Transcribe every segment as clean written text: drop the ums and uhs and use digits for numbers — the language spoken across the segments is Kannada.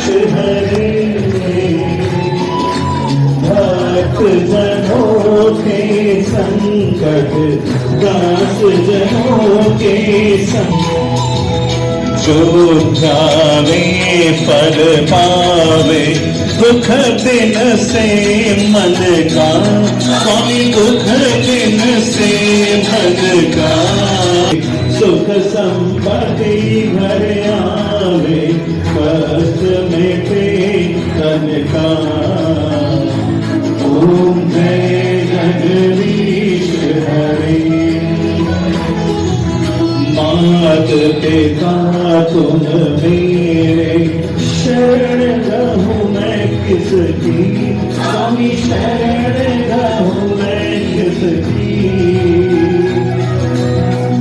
हरे भक्त जनों के संकट दास जनों के संकट जो ध्यावे पद पावे दुख दिन से मन का स्वामी दुख दिन से मन का सुख संपत्ति घर आवे कष्ट मिटे तन का ओम जय जगदीश हरे मात पिता तुम मेरे शरण रहूं मैं किसकी स्वामी शरण रहूं मैं किसकी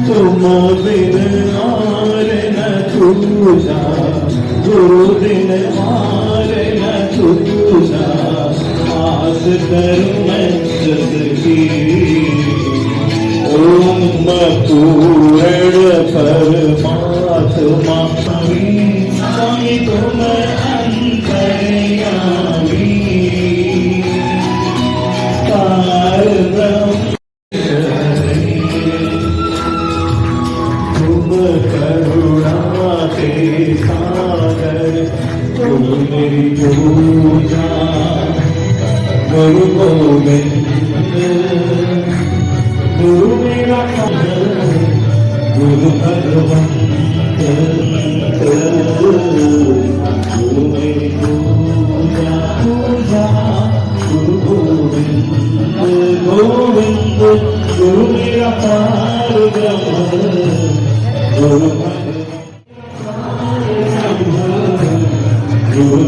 तुम बिन और न तुझा गुरु बिन और न तुझा आस करूं मैं जिसकी ओम पूर्ण परमात्मा स्वामी तुम अंतर्यामी पार ब्रह्म तुम करुणा के सागर तुम मेरी पूजा गुरु गोविंद गुरु मेरा गुरु भगवंत गुरु मेरी पूजा पूजा गुरु गोविंद गोविंद गुरु मेरा पार ब्रह्म गुरु गुरु भगवान गुरु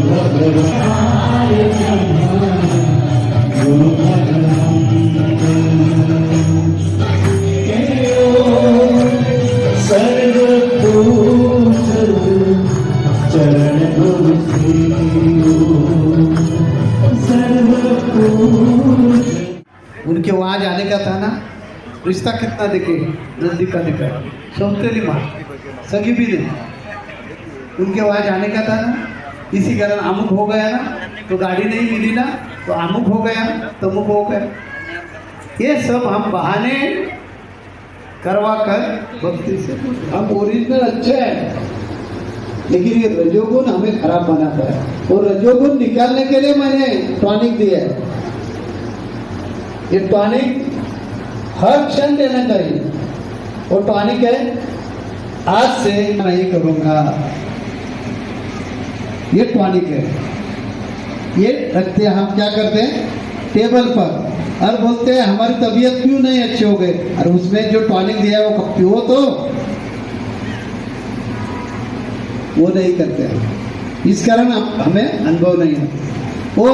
चरण उनके वहाँ जाने का था ना, रिश्ता कितना देखे नजदीक का दिखा सौतेली माँ सगी भी नहीं, उनके वहाँ जाने का था ना, इसी कारण अमुक हो गया ना, तो गाड़ी नहीं मिली ना, तो अमुक हो गया तो अमुक हो गया। ये सब हम बहाने करवा कर भक्ति से हम ओरिजिनल अच्छे हैं, लेकिन ये रजोगुण हमें खराब बनाता है, और रजोगुण निकालने के लिए मैंने टॉनिक दिया है। ये टॉनिक हर क्षण देना चाहिए, और टॉनिक है आज से नहीं करूंगा, ये टॉनिक है। ये रखते हैं हम, क्या करते हैं टेबल पर और बोलते हैं हमारी तबीयत क्यों नहीं अच्छी हो गई, और उसमें जो टॉनिक दिया है वो पियो, तो वो नहीं करते हैं, इस कारण हमें अनुभव नहीं है। वो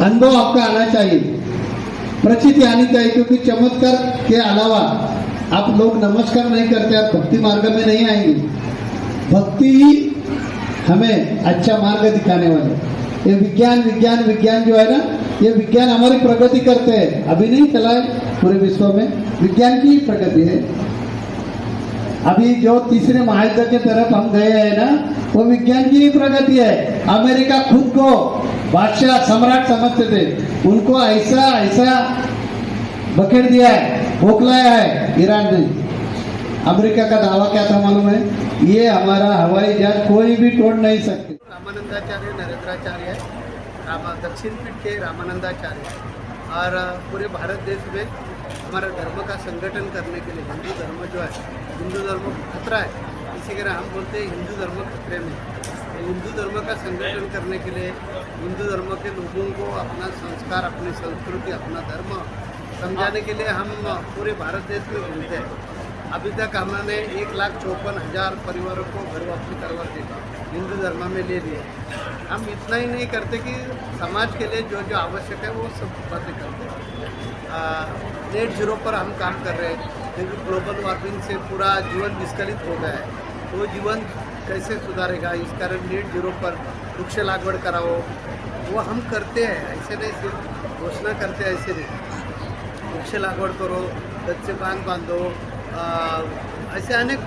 अनुभव आपका आना चाहिए, प्रचिति आनी चाहिए, क्योंकि चमत्कार के अलावा आप लोग नमस्कार नहीं करते, आप भक्ति मार्ग में नहीं आएंगे। भक्ति हमें अच्छा मार्ग दिखाने वाले, ये विज्ञान विज्ञान विज्ञान जो है ना, ये विज्ञान हमारी प्रगति करते हैं, अभी नहीं चला है पूरे विश्व में, विज्ञान की प्रगति है। अभी जो तीसरे महायुद्ध के तरफ हम गए हैं ना, वो विज्ञान की ही प्रगति है। अमेरिका खुद को बादशाह सम्राट समझते थे, उनको ऐसा ऐसा बखेड़ दिया है, बोखलाया है ईरान ने। अमेरिका का दावा क्या था मालूम है, ये हमारा हवाई जहाज कोई भी तोड़ नहीं सकते। रामानंदाचार्य नरेंद्राचार्य है, दक्षिण पीठ के रामानंदाचार्य, और पूरे भारत देश में हमारा धर्म का संगठन करने के लिए, हिंदू धर्म जो है, हिंदू धर्म खतरा है, इसी कारण हम बोलते हैं हिंदू धर्म खतरे में। हिंदू धर्म का संगठन करने के लिए हिंदू धर्म के लोगों को अपना संस्कार, अपनी संस्कृति, अपना धर्म समझाने के लिए हम पूरे भारत देश में घूमते हैं। अभी तक हमने 1,54,000 परिवारों को घर वापसी करवा के हिंदू धर्म में ले लिए। हम इतना ही नहीं करते कि समाज के लिए जो जो आवश्यक है वो सब बातें करते हैं। नेट जीरो पर हम काम कर रहे हैं, क्योंकि ग्लोबल वार्मिंग से पूरा जीवन विस्कलित हो गया है, तो जीवन कैसे सुधारेगा, इस कारण नेट जीरो पर वृक्ष लागवड कराओ, वो हम करते हैं। ऐसे नहीं सिर्फ घोषणा करते हैं, ऐसे नहीं, वृक्ष लागवड करो, कच्चे बांध बांधो, ऐसे अनेक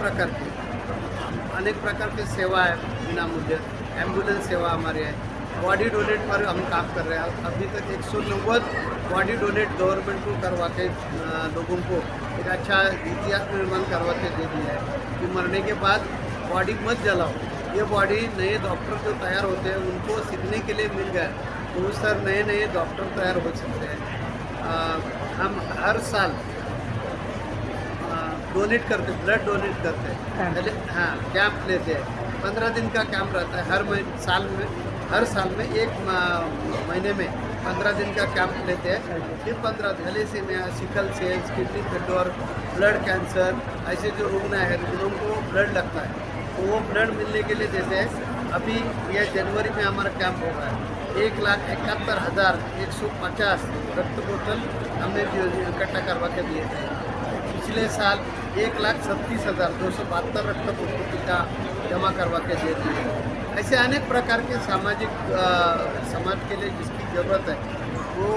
प्रकार की सेवा है विनामूल्य, एम्बुलेंस सेवा हमारी है, बॉडी डोनेट पर हम काम कर रहे हैं। अभी तक 190 बॉडी डोनेट गवर्नमेंट को करवा के लोगों को एक अच्छा इतिहास निर्माण करवा के दे दिया है कि मरने के बाद बॉडी मत जलाओ। ये बॉडी नए डॉक्टर जो तैयार होते हैं उनको सीखने के लिए मिल गया, तो उस तरह नए नए डॉक्टर तैयार हो सकते हैं। हम हर साल डोनेट करते, ब्लड डोनेट करते हैं। पहले हाँ कैंप लेते हैं, 15 दिन का कैंप रहता है हर साल में एक महीने में 15 दिन का कैंप लेते हैं। फिर 15 thalassemia, sickle cells, kidney failure, blood cancer, ऐसे जो रुग्ण है रुग्णों को ब्लड लगता है, तो वो ब्लड मिलने के लिए देते हैं। अभी यह जनवरी में हमारा कैंप होगा। 1,71,150 रक्त बोतल हमने इकट्ठा करवा के दिए थे। पिछले साल 1,37,272 रक्त बोतल का जमा करवा के दे दिए। ऐसे अनेक प्रकार के सामाजिक समाज के लिए जिसकी ज़रूरत है वो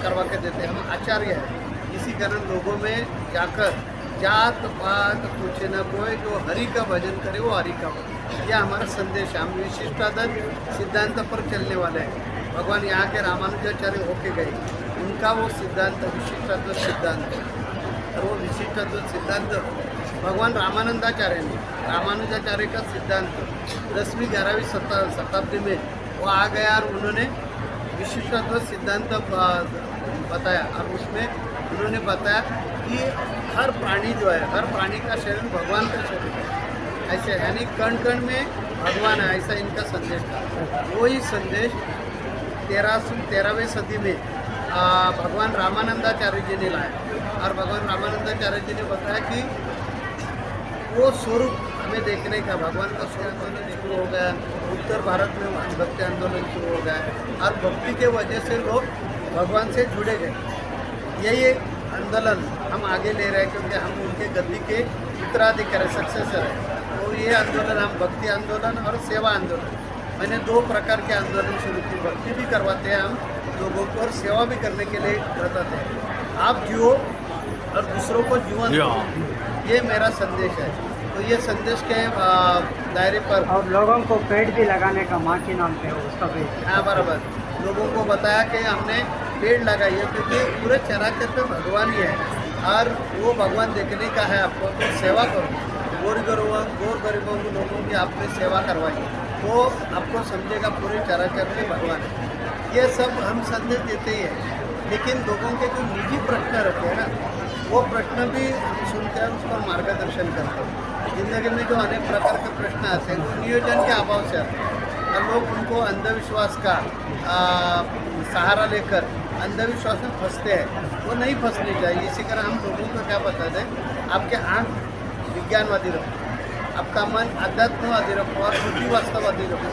करवा के देते हैं। हम आचार्य हैं, इसी कारण लोगों में जाकर जात पात पूछे न कोई, जो हरि का भजन करे वो हरि का भजन, यह हमारा संदेश है। हम विशिष्टाद्वैत सिद्धांत पर चलने वाले हैं। भगवान यहाँ के रामानुजाचार्य होके गए, उनका वो सिद्धांत विशिष्टाद्वैत सिद्धांत है। और वो विशिष्टाद्वैत सिद्धांत भगवान रामानंदाचार्य ने, रामानुजाचार्य का सिद्धांत 10वीं 11वीं शताब्दी में वो आ गया और उन्होंने विशिष्टाद्वैत सिद्धांत बताया। और उसमें उन्होंने बताया कि हर प्राणी जो है, हर प्राणी का शरीर भगवान का शरीर है, ऐसे यानी कण कण में भगवान है, ऐसा इनका संदेश था। वही संदेश 13वीं सदी में भगवान रामानंदाचार्य जी ने लाया। और भगवान रामानंदाचार्य जी ने बताया कि वो स्वरूप हमें देखने का, भगवान का स्वरूप हमें शुरू हो गया। उत्तर भारत में भक्ति आंदोलन शुरू हो गया और भक्ति के वजह से लोग भगवान से जुड़े गए। यही आंदोलन हम आगे ले रहे हैं क्योंकि हम उनके गद्दी के उत्तराधिकारी सक्सेसर हैं। तो ये आंदोलन हम भक्ति आंदोलन और सेवा आंदोलन, मैंने 2 प्रकार के आंदोलन शुरू किए। भक्ति भी करवाते हैं हम लोगों को और सेवा भी करने के लिए बताते हैं। आप जियो और दूसरों को जीवन दो, ये मेरा संदेश है। तो ये संदेश के दायरे पर और लोगों को पेड़ भी लगाने का माँ के नाम पे उसका भी, हाँ बराबर, लोगों को बताया कि हमने पेड़ लगाई है क्योंकि पूरे चराचर पे भगवान ही है और वो भगवान देखने का है आपको। तो सेवा करो, गोर गरीबों को लोगों की आपने सेवा करवाई तो आपको समझेगा पूरे चराचर में भगवान है। ये सब हम संदेश देते ही हैं, लेकिन लोगों के जो निजी प्रश्न रहते हैं ना, वो प्रश्न भी हम सुनते हैं, उस पर मार्गदर्शन करते हैं। जिंदगी में जो अनेक प्रकार के प्रश्न आते हैं वो नियोजन के अभाव से आते हैं और लोग उनको अंधविश्वास का सहारा लेकर अंधविश्वास में फंसते हैं। वो नहीं फंसनी चाहिए। इसी कारण हम लोगों को क्या बताते हैं, आपके आँख विज्ञानवादी रखो, आपका मन अध्यात्मवादी रखो और बुद्धि वास्तववादी रखो।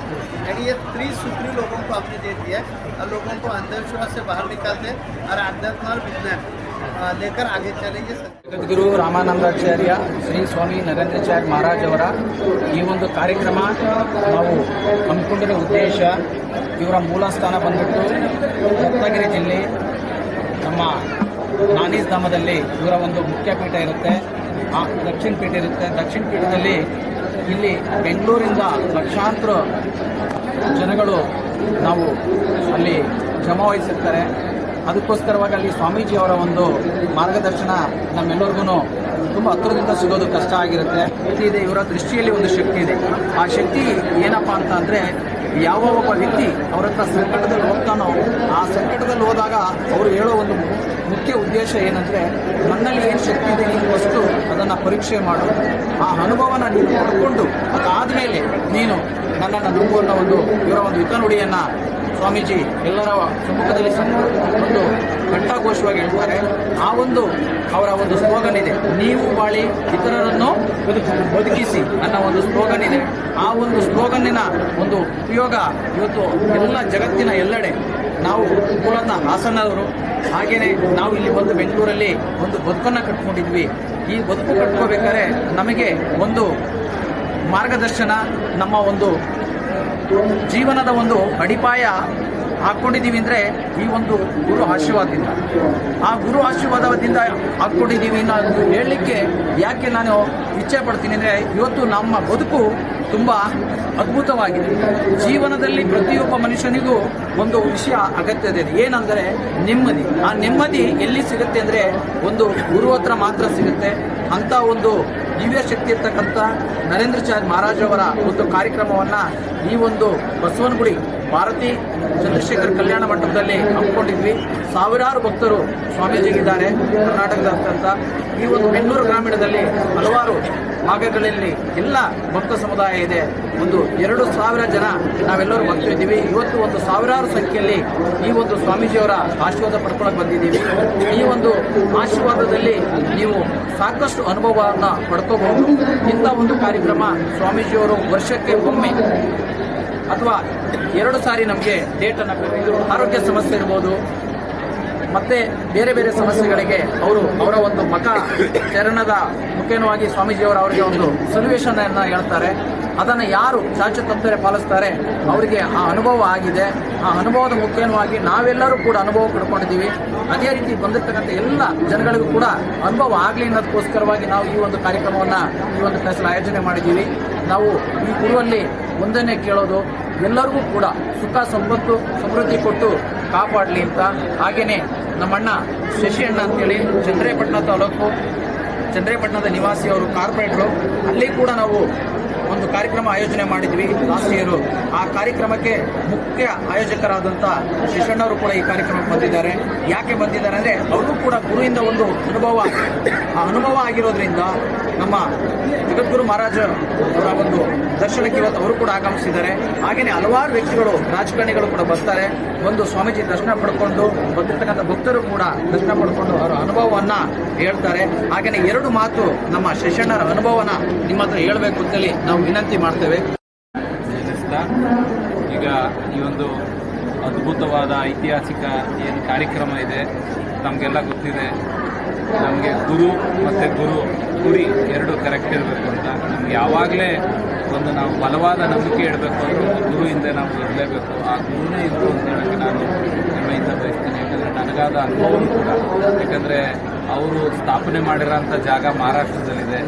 यानी ये त्रिसूत्री लोगों को हमने दे दिया है और लोगों को अंधविश्वास से बाहर निकालते हैं और अध्यात्म और विज्ञान लेकर आगे चलेंगे। ಜಗದ್ಗುರು ರಾಮಾನಂದಾಚಾರ್ಯ ಶ್ರೀ ಸ್ವಾಮಿ ನರೇಂದ್ರಾಚಾರ್ಯ ಮಹಾರಾಜ್ ಅವರ ಈ ಒಂದು ಕಾರ್ಯಕ್ರಮ ನಾವು ಹಮ್ಮಿಕೊಂಡಿರೋ ಉದ್ದೇಶ, ಇವರ ಮೂಲ ಸ್ಥಾನ ಬಂದ್ಬಿಟ್ಟು ರತ್ನಗಿರಿ ಜಿಲ್ಲೆ ನಮ್ಮ ನಾನೀಸ್ ಧಾಮದಲ್ಲಿ ಇವರ ಒಂದು ಮುಖ್ಯಪೀಠ ಇರುತ್ತೆ, ದಕ್ಷಿಣ ಪೀಠ ಇರುತ್ತೆ. ದಕ್ಷಿಣ ಪೀಠದಲ್ಲಿ ಇಲ್ಲಿ ಬೆಂಗಳೂರಿಂದ ಲಕ್ಷಾಂತರ ಜನಗಳು ನಾವು ಅಲ್ಲಿ ಜಮಾವಹಿಸಿರ್ತಾರೆ. ಅದಕ್ಕೋಸ್ಕರವಾಗಿ ಅಲ್ಲಿ ಸ್ವಾಮೀಜಿಯವರ ಒಂದು ಮಾರ್ಗದರ್ಶನ ನಮ್ಮೆಲ್ಲರಿಗೂ ತುಂಬ ಹತ್ತಿರದಿಂದ ಸಿಗೋದು ಕಷ್ಟ ಆಗಿರುತ್ತೆ. ಇದೆ ಇವರ ದೃಷ್ಟಿಯಲ್ಲಿ ಒಂದು ಶಕ್ತಿ ಇದೆ. ಆ ಶಕ್ತಿ ಏನಪ್ಪ ಅಂತ ಅಂದರೆ, ಯಾವ ಒಬ್ಬ ವ್ಯಕ್ತಿ ಅವರ ಹತ್ರ ಸಂಕಟದಲ್ಲಿ ಹೋಗ್ತಾನೋ, ಆ ಸಂಕಟದಲ್ಲಿ ಹೋದಾಗ ಅವರು ಹೇಳೋ ಒಂದು ಮುಖ್ಯ ಉದ್ದೇಶ ಏನಂದರೆ, ನನ್ನಲ್ಲಿ ಏನು ಶಕ್ತಿ ಇದೆ ನೀನು ಫಸ್ಟು ಅದನ್ನು ಪರೀಕ್ಷೆ ಮಾಡು, ಆ ಅನುಭವನ ನೀನು ಪಡ್ಕೊಂಡು ಅದಾದಮೇಲೆ ನೀನು ನನ್ನನ್ನು ನಂಬು ಅನ್ನೋ ಒಂದು ಇವರ ಒಂದು ಹಿತನುಡಿಯನ್ನು ಸ್ವಾಮೀಜಿ ಎಲ್ಲರ ಸಮ್ಮುಖದಲ್ಲಿ ಒಂದು ಘಂಟಾಘೋಷವಾಗಿ ಹೇಳ್ತಾರೆ. ಆ ಒಂದು ಅವರ ಒಂದು ಸ್ಲೋಗನ್ ಇದೆ, ನೀವು ಬಾಳಿ ಇತರರನ್ನು ಬದುಕಿಸಿ ಅನ್ನೋ ಒಂದು ಸ್ಲೋಗನ್ ಇದೆ. ಆ ಒಂದು ಸ್ಲೋಗನ್ನಿನ ಒಂದು ಉಪಯೋಗ ಇವತ್ತು ಎಲ್ಲ ಜಗತ್ತಿನ ಎಲ್ಲೆಡೆ. ನಾವು ಮೂಲತಃ ಹಾಸನದವರು, ಹಾಗೆಯೇ ನಾವು ಇಲ್ಲಿ ಬಂದು ಬೆಂಗಳೂರಲ್ಲಿ ಒಂದು ಬದುಕನ್ನು ಕಟ್ಕೊಂಡಿದ್ವಿ. ಈ ಬದುಕು ಕಟ್ಕೋಬೇಕಾದ್ರೆ ನಮಗೆ ಒಂದು ಮಾರ್ಗದರ್ಶನ, ನಮ್ಮ ಒಂದು ಜೀವನದ ಒಂದು ಅಡಿಪಾಯ ಹಾಕ್ಕೊಂಡಿದ್ದೀವಿ ಅಂದರೆ ಈ ಒಂದು ಗುರು ಆಶೀರ್ವಾದದಿಂದ. ಆ ಗುರು ಆಶೀರ್ವಾದದಿಂದ ಹಾಕ್ಕೊಂಡಿದ್ದೀವಿ ಅನ್ನೋದು ಹೇಳಲಿಕ್ಕೆ ಯಾಕೆ ನಾನು ಇಚ್ಛೆ ಪಡ್ತೀನಿ ಅಂದರೆ, ಇವತ್ತು ನಮ್ಮ ಬದುಕು ತುಂಬ ಅದ್ಭುತವಾಗಿದೆ. ಜೀವನದಲ್ಲಿ ಪ್ರತಿಯೊಬ್ಬ ಮನುಷ್ಯನಿಗೂ ಒಂದು ವಿಷಯ ಅಗತ್ಯತೆ ಇದೆ, ಏನಂದರೆ ನೆಮ್ಮದಿ. ಆ ನೆಮ್ಮದಿ ಎಲ್ಲಿ ಸಿಗುತ್ತೆ ಅಂದರೆ ಒಂದು ಗುರು ಹತ್ರ ಮಾತ್ರ ಸಿಗುತ್ತೆ. ಅಂಥ ಒಂದು ದಿವ್ಯ ಶಕ್ತಿ ಇರ್ತಕ್ಕಂಥ ನರೇಂದ್ರಾಚಾರ್ಯ ಮಹಾರಾಜ್ ಅವರ ಒಂದು ಕಾರ್ಯಕ್ರಮವನ್ನು ಈ ಒಂದು ಬಸವನಗುಡಿ ಭಾರತಿ ಚಂದ್ರಶೇಖರ್ ಕಲ್ಯಾಣ ಮಂಟಪದಲ್ಲಿ ಹಮ್ಮಿಕೊಂಡಿದ್ವಿ. ಸಾವಿರಾರು ಭಕ್ತರು ಸ್ವಾಮೀಜಿಗಿದ್ದಾರೆ ಕರ್ನಾಟಕದಾದ್ಯಂತ. ಈ ಒಂದು ಬೆಂಗಳೂರು ಗ್ರಾಮೀಣದಲ್ಲಿ ಹಲವಾರು ಭಾಗಗಳಲ್ಲಿ ಎಲ್ಲ ಭಕ್ತ ಸಮುದಾಯ ಇದೆ. ಒಂದು 2,000 ಜನ ನಾವೆಲ್ಲರೂ ಭಕ್ತರಿದ್ದೀವಿ. ಇವತ್ತು ಒಂದು ಸಾವಿರಾರು ಸಂಖ್ಯೆಯಲ್ಲಿ ಈ ಒಂದು ಸ್ವಾಮೀಜಿಯವರ ಆಶೀರ್ವಾದ ಪಡ್ಕೊಳ್ಳೋಕೆ ಬಂದಿದ್ದೀವಿ. ಈ ಒಂದು ಆಶೀರ್ವಾದದಲ್ಲಿ ನೀವು ಸಾಕಷ್ಟು ಅನುಭವವನ್ನು ಪಡ್ಕೋಬಹುದು. ಇಂಥ ಒಂದು ಕಾರ್ಯಕ್ರಮ ಸ್ವಾಮೀಜಿಯವರು ವರ್ಷಕ್ಕೆ ಒಮ್ಮೆ ಅಥವಾ 2 ಸಾರಿ ನಮಗೆ ಡೇಟನ್ನು ಕೊಟ್ಟಿದ್ದು, ಆರೋಗ್ಯ ಸಮಸ್ಯೆ ಇರ್ಬೋದು, ಮತ್ತೆ ಬೇರೆ ಬೇರೆ ಸಮಸ್ಯೆಗಳಿಗೆ ಅವರ ಒಂದು ಮಖ ಚರಣದ ಮುಖೇನವಾಗಿ ಸ್ವಾಮೀಜಿಯವರು ಅವರಿಗೆ ಒಂದು ಸೊಲ್ಯೂಷನ್ ಅನ್ನು ಹೇಳ್ತಾರೆ. ಅದನ್ನು ಯಾರು ಚಾಚು ತಪ್ಪದೆ ಪಾಲಿಸ್ತಾರೆ ಅವರಿಗೆ ಆ ಅನುಭವ ಆಗಿದೆ. ಆ ಅನುಭವದ ಮುಖೇನವಾಗಿ ನಾವೆಲ್ಲರೂ ಕೂಡ ಅನುಭವ ಪಡ್ಕೊಂಡಿದ್ದೀವಿ. ಅದೇ ರೀತಿ ಬಂದಿರತಕ್ಕಂಥ ಎಲ್ಲ ಜನಗಳಿಗೂ ಕೂಡ ಅನುಭವ ಆಗಲಿ ಅನ್ನೋದಕ್ಕೋಸ್ಕರವಾಗಿ ನಾವು ಈ ಒಂದು ಕಾರ್ಯಕ್ರಮವನ್ನು ಈ ಒಂದು ಫೆಸ್ಟಿವಲ್ ಆಯೋಜನೆ ಮಾಡಿದ್ದೀವಿ. ನಾವು ಈ ಗುರುವಲ್ಲಿ ಒಂದನ್ನೇ ಕೇಳೋದು, ಎಲ್ಲರಿಗೂ ಕೂಡ ಸುಖ ಸಂಪತ್ತು ಸಮೃದ್ಧಿ ಕೊಟ್ಟು ಕಾಪಾಡಲಿ ಅಂತ. ಹಾಗೆಯೇ ನಮ್ಮಣ್ಣ ಶಶಿ ಅಣ್ಣ ಅಂತೇಳಿ ಚಂದ್ರೇಪಟ್ಟಣ ತಾಲೂಕು ಚಂದ್ರೇಪಟ್ಟಣದ ನಿವಾಸಿಯವರು ಕಾರ್ಪೊರೇಟ್ರು, ಅಲ್ಲಿ ಕೂಡ ನಾವು ಒಂದು ಕಾರ್ಯಕ್ರಮ ಆಯೋಜನೆ ಮಾಡಿದ್ವಿ ಲಾಸ್ಟ್ ಇಯರು. ಆ ಕಾರ್ಯಕ್ರಮಕ್ಕೆ ಮುಖ್ಯ ಆಯೋಜಕರಾದಂಥ ಶಿಶಣ್ಣವರು ಕೂಡ ಈ ಕಾರ್ಯಕ್ರಮಕ್ಕೆ ಬಂದಿದ್ದಾರೆ. ಯಾಕೆ ಬಂದಿದ್ದಾರೆ ಅಂದರೆ, ಅವರು ಕೂಡ ಗುರುವಿಂದ ಒಂದು ಅನುಭವ ಆಗಿರೋದ್ರಿಂದ ನಮ್ಮ ಜಗದ್ಗುರು ಮಹಾರಾಜ ಅವರ ಒಂದು ದರ್ಶನಕ್ಕೆ ಇವತ್ತು ಅವರು ಕೂಡ ಆಗಮಿಸಿದ್ದಾರೆ. ಹಾಗೆಯೇ ಹಲವಾರು ವ್ಯಕ್ತಿಗಳು, ರಾಜಕಾರಣಿಗಳು ಕೂಡ ಬರ್ತಾರೆ. ಒಂದು ಸ್ವಾಮೀಜಿ ದರ್ಶನ ಪಡ್ಕೊಂಡು ಬಂದಿರತಕ್ಕಂಥ ಭಕ್ತರು ಕೂಡ ದರ್ಶನ ಪಡ್ಕೊಂಡು ಅವರ ಅನುಭವವನ್ನು ಹೇಳ್ತಾರೆ. ಹಾಗೆಯೇ 2 ಮಾತು ನಮ್ಮ ಶಶಣ್ಣರ ಅನುಭವನ ನಿಮ್ಮ ಹತ್ರ ಹೇಳಬೇಕು ಅಂತೇಳಿ ನಾವು ವಿನಂತಿ ಮಾಡ್ತೇವೆ. ಈಗ ಈ ಒಂದು ಅದ್ಭುತವಾದ ಐತಿಹಾಸಿಕ ಏನು ಕಾರ್ಯಕ್ರಮ ಇದೆ, ನಮಗೆಲ್ಲ ಗೊತ್ತಿದೆ. ನಮಗೆ ಗುರು ಮತ್ತು ಗುರಿ 2 ಕರೆಕ್ಟ್ ಇರಬೇಕು ಅಂತ. ನಮ್ಗೆ ಯಾವಾಗಲೇ ಒಂದು ನಾವು ಬಲವಾದ ನಂಬಿಕೆ ಇಡಬೇಕು ಅಂದರೆ ಗುರು ಹಿಂದೆ ನಾವು ಇರಲೇಬೇಕು. ಆ ಗುರುನೇ ಇವರು ಅಂತ ಹೇಳೋಕ್ಕೆ ನಾನು ಹೆಮ್ಮೆಯಿಂದ ಬಯಸ್ತೀನಿ. ಯಾಕಂದರೆ ನನಗಾದ ಅನುಭವನೂ ಕೂಡ, ಯಾಕಂದರೆ ಅವರು ಸ್ಥಾಪನೆ ಮಾಡಿರೋಂಥ ಜಾಗ ಮಹಾರಾಷ್ಟ್ರದಲ್ಲಿದೆ,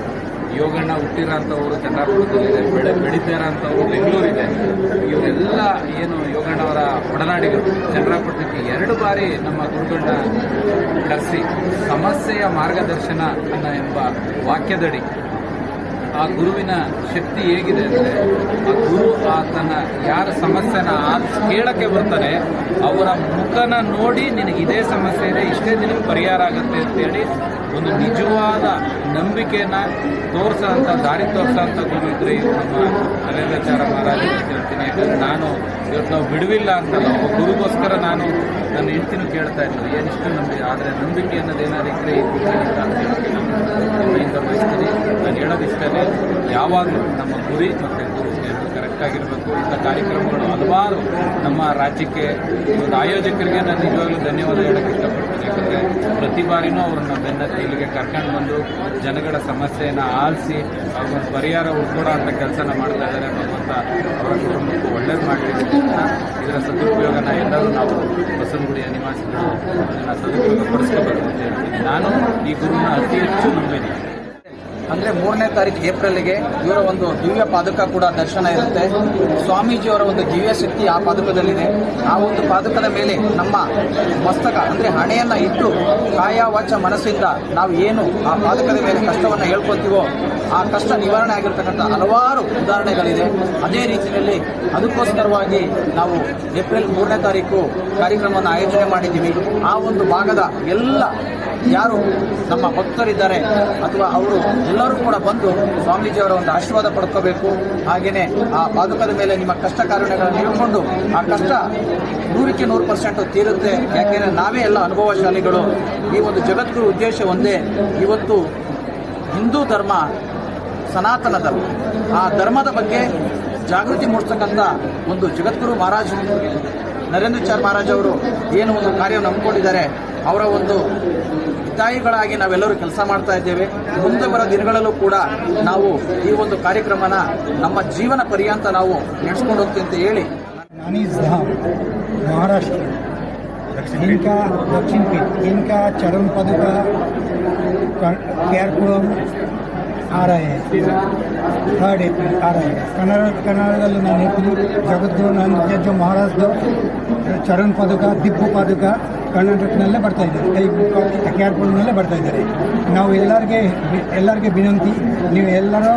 ಯೋಗಣ್ಣ ಹುಟ್ಟಿರೋಂಥವ್ರು ಚಂದ್ರಾಪುರದಲ್ಲಿದೆ, ಬೆಳೀತಿರೋಂಥವ್ರು ಬೆಂಗಳೂರಿದೆ. ಇವರೆಲ್ಲ ಏನು ಯೋಗಣ್ಣವರ ಒಡನಾಡಿಗಳು ಚಂದ್ರಾಪುರಕ್ಕೆ 2 ಬಾರಿ ನಮ್ಮ ಗುರುಗಳನ್ನ ಕರೆಸಿ ಸಮಸ್ಯೆಯ ಮಾರ್ಗದರ್ಶನ ಎಂಬ ವಾಕ್ಯದಡಿ ಆ ಗುರುವಿನ ಶಕ್ತಿ ಹೇಗಿದೆ ಅಂದರೆ, ಆ ಗುರು ತನ್ನ ಯಾರ ಸಮಸ್ಯೆನ ಕೇಳಕ್ಕೆ ಬರ್ತಾನೆ ಅವರ ಮುಖನ ನೋಡಿ ನಿನಗೆ ಇದೇ ಸಮಸ್ಯೆ ಇದೆ, ಇಷ್ಟೇ ನಿನಗೆ ಪರಿಹಾರ ಆಗುತ್ತೆ ಅಂತೇಳಿ ಒಂದು ನಿಜವಾದ ನಂಬಿಕೆಯನ್ನು ತೋರಿಸೋಂಥ, ದಾರಿ ತೋರಿಸೋಂಥ ಗುರು ಇದ್ದರೆ ನಮ್ಮ ನರೇಂದ್ರಾಚಾರ್ಯ ಮಹಾರಾಜ ಅಂತ ಹೇಳ್ತೀನಿ. ಯಾಕಂದರೆ ಇವತ್ತು ನಾವು ಬಿಡುವಿಲ್ಲ ಅಂತಲ್ಲ, ಒಬ್ಬ ಗುರುಗೋಸ್ಕರ ನಾನು ನನ್ನ ಹೆಂಡ್ತಿನೂ ಕೇಳ್ತಾ ಇದ್ದೀನಿ ಏನಿಷ್ಟು ನಂಬಿ, ಆದರೆ ನಂಬಿಕೆ ಅನ್ನೋದೇನಾದ್ರು ಇದ್ದರೆ ಈ ಗುರುವಿನಿಂದ ಅಂತ ಹೇಳ್ತೀನಿ. ಹೆಮ್ಮೆಯಿಂದ ಬಯಸ್ತೀನಿ. ನಾನು ಹೇಳೋದಿಷ್ಟೇ, ಯಾವಾಗಲೂ ನಮ್ಮ ಗುರಿ ಮತ್ತು ಗುರು ಎರಡು ಕರೆಕ್ಟಾಗಿರಬೇಕು. ಇಂಥ ಕಾರ್ಯಕ್ರಮಗಳು ಹಲವಾರು ನಮ್ಮ ರಾಜ್ಯಕ್ಕೆ ಒಂದು ಆಯೋಜಕರಿಗೆ ನಾನು ನಿಜವಾಗ್ಲೂ ಧನ್ಯವಾದ ಹೇಳೋಕ್ಕೆ ಇಷ್ಟಪಡ್ತೀನಿ. ಯಾಕಂದರೆ ಪ್ರತಿ ಬಾರಿನೂ ಅವ್ರನ್ನ ಬೆನ್ನತ್ತಿ ಇಲ್ಲಿಗೆ ಕರ್ಕೊಂಡು ಬಂದು ಜನಗಳ ಸಮಸ್ಯೆಯನ್ನು ಆಲಿಸಿ ಅವ್ರಿಗೊಂದು ಪರಿಹಾರ ಹುಡ್ಕೊಡೋ ಅಂಥ ಕೆಲಸನ ಮಾಡ್ತಾ ಇದ್ದಾರೆ. ಭಗವಂತ ಅವರ ಕುಟುಂಬಕ್ಕೂ ಒಳ್ಳೇದು ಮಾಡಲಿ. ಇದರ ಸದುಪಯೋಗನ ಎಲ್ಲರೂ ನಾವು ಬಸವನಗುಡಿಯ ನಿವಾಸಿಗಳು ಅದನ್ನು ಸದುಪಯೋಗಪಡಿಸ್ಕೋಬೇಕು ಅಂತ ಹೇಳ್ತೀನಿ. ನಾನು ಈ ಗುರುನ ಅತಿ ಹೆಚ್ಚು ನಂಬಿದ್ದೀನಿ. ಅಂದರೆ 3ನೇ ತಾರೀಕು ಏಪ್ರಿಲ್ಗೆ ಇವರ ಒಂದು ದಿವ್ಯ ಪಾದುಕ ಕೂಡ ದರ್ಶನ ಇರುತ್ತೆ. ಸ್ವಾಮೀಜಿಯವರ ಒಂದು ದಿವ್ಯ ಶಕ್ತಿ ಆ ಪಾದುಕದಲ್ಲಿದೆ. ಆ ಒಂದು ಪಾದುಕದ ಮೇಲೆ ನಮ್ಮ ಮಸ್ತಕ ಅಂದರೆ ಹಣೆಯನ್ನು ಇಟ್ಟು ಕಾಯ ವಾಚ ಮನಸ್ಸಿಂದ ನಾವು ಏನು ಆ ಪಾದುಕದ ಮೇಲೆ ಕಷ್ಟವನ್ನು ಹೇಳ್ಕೊತೀವೋ ಆ ಕಷ್ಟ ನಿವಾರಣೆ ಆಗಿರ್ತಕ್ಕಂಥ ಹಲವಾರು ಉದಾಹರಣೆಗಳಿದೆ. ಅದೇ ರೀತಿಯಲ್ಲಿ ಅದಕ್ಕೋಸ್ಕರವಾಗಿ ನಾವು ಏಪ್ರಿಲ್ 3ನೇ ತಾರೀಕು ಕಾರ್ಯಕ್ರಮವನ್ನು ಆಯೋಜನೆ ಮಾಡಿದ್ದೀವಿ. ಆ ಒಂದು ಭಾಗದ ಎಲ್ಲ ಯಾರು ನಮ್ಮ ಭಕ್ತರಿದ್ದಾರೆ ಅಥವಾ ಅವರು ಎಲ್ಲರೂ ಕೂಡ ಬಂದು ಸ್ವಾಮೀಜಿಯವರ ಒಂದು ಆಶೀರ್ವಾದ ಪಡ್ಕೋಬೇಕು. ಹಾಗೆಯೇ ಆ ಪಾದುಕದ ಮೇಲೆ ನಿಮ್ಮ ಕಷ್ಟ ಕಾರಣಗಳನ್ನು ಹೇಳ್ಕೊಂಡು ಆ ಕಷ್ಟ 100ಕ್ಕೆ 100% ತೀರುತ್ತೆ. ಯಾಕೆಂದರೆ ನಾವೇ ಎಲ್ಲ ಅನುಭವಶಾಲಿಗಳು. ಈ ಒಂದು ಜಗದ್ಗುರು ಉದ್ದೇಶ ಒಂದೇ, ಇವತ್ತು ಹಿಂದೂ ಧರ್ಮ ಸನಾತನ ಧರ್ಮ, ಆ ಧರ್ಮದ ಬಗ್ಗೆ ಜಾಗೃತಿ ಮೂಡಿಸ್ತಕ್ಕಂಥ ಒಂದು ಜಗದ್ಗುರು ಮಹಾರಾಜ್ ನರೇಂದ್ರಾಚಾರ್ಯ ಮಹಾರಾಜ್ ಅವರು ಏನು ಒಂದು ಕಾರ್ಯವನ್ನು ಹಮ್ಮಿಕೊಂಡಿದ್ದಾರೆ, ಅವರ ಒಂದು ಹಿತಾಯಿಗಳಾಗಿ ನಾವೆಲ್ಲರೂ ಕೆಲಸ ಮಾಡ್ತಾ ಇದ್ದೇವೆ. ಮುಂದೆ ಬರೋ ದಿನಗಳಲ್ಲೂ ಕೂಡ ನಾವು ಈ ಒಂದು ಕಾರ್ಯಕ್ರಮನ ನಮ್ಮ ಜೀವನ ಪರ್ಯಂತ ನಾವು ನಡೆಸ್ಕೊಂಡು ಹೋಗ್ತೀವಿ ಅಂತ ಹೇಳಿ अनीस धाम महाराष्ट्र, इनका दक्षिण पीठ, इनका चरण पदुका केरपुरम आ रहे हैं 3 अप्रैल आ रहे हैं। ಕನ್ನಡದಲ್ಲಿ ನಾನು ಹೇಳ್ತೀನಿ, ಜಗದ್ಗುರುನಾನಂದ जो महाराज ಚರಣ್ ಪದಕ ದಿಬ್ಬು ಪದಕ ಕರ್ನಾಟಕದಲ್ಲೇ ಬರ್ತಾ ಇದ್ದಾರೆ, ಕೇರ್ಪುರದಲ್ಲೇ ಬರ್ತಾ ಇದ್ದಾರೆ. ನಾವು ಎಲ್ಲರಿಗೆ ವಿನಂತಿ, ನೀವು ಎಲ್ಲರೂ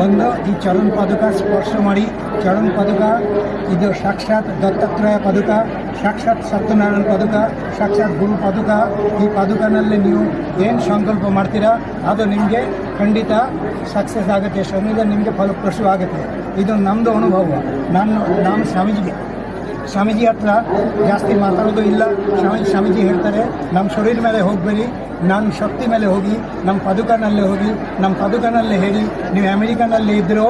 ಬಂದು ಈ ಚರಣ್ ಪದಕ ಸ್ಪರ್ಶ ಮಾಡಿ. ಚರಣ್ ಪದಕ ಇದು ಸಾಕ್ಷಾತ್ ದತ್ತಾತ್ರೇಯ ಪದಕ, ಸಾಕ್ಷಾತ್ ಸತ್ಯನಾರಾಯಣ ಪದಕ, ಸಾಕ್ಷಾತ್ ಗುರು ಪದಕ. ಈ ಪದಕನಲ್ಲಿ ನೀವು ಏನು ಸಂಕಲ್ಪ ಮಾಡ್ತೀರಾ ಅದು ನಿಮಗೆ ಖಂಡಿತ ಸಕ್ಸಸ್ ಆಗುತ್ತೆ, ಶ್ರಮದ ನಿಮಗೆ ಫಲಪ್ರಸವಾಗುತ್ತೆ. ಇದು ನಮ್ಮದು ಅನುಭವ. ನಾನು ಸ್ವಾಮೀಜಿ ಹತ್ರ ಜಾಸ್ತಿ ಮಾತಾಡೋದು ಇಲ್ಲ. ಸ್ವಾಮೀಜಿ ಹೇಳ್ತಾರೆ, ನಮ್ಮ ಶರೀರ ಮೇಲೆ ಹೋಗಬೇಡಿ, ನಮ್ಮ ಶಕ್ತಿ ಮೇಲೆ ಹೋಗಿ, ನಮ್ಮ ಪದಕನಲ್ಲೇ ಹೋಗಿ, ನಮ್ಮ ಪದಕನಲ್ಲೇ ಹೇಳಿ. ನೀವು ಅಮೆರಿಕನಲ್ಲಿ ಇದ್ದರೂ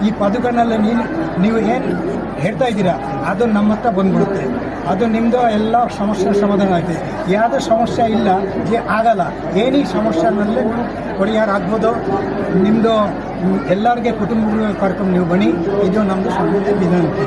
ಈ ಪದಕನಲ್ಲಿ ನೀವು ಏನು ಹೇಳ್ತಾ ಇದ್ದೀರಾ ಅದು ನಮ್ಮ ಹತ್ರ ಬಂದ್ಬಿಡುತ್ತೆ. ಅದು ನಿಮ್ಮದು ಎಲ್ಲ ಸಮಸ್ಯೆ ಸಮಾಧಾನ ಆಗುತ್ತೆ. ಯಾವುದೇ ಸಮಸ್ಯೆ ಇಲ್ಲ ಆಗಲ್ಲ. ಏನೇ ಸಮಸ್ಯೆನಲ್ಲೇ ನೀವು ಪರಿಹಾರ ಆಗ್ಬೋದು. ನಿಮ್ಮದು ಎಲ್ಲರಿಗೆ ಕುಟುಂಬ ಕರ್ಕೊಂಡು ನೀವು ಬನ್ನಿ. ಇದು ನಮ್ಮದು ಸಂಬಂಧ ವಿನಂತಿ.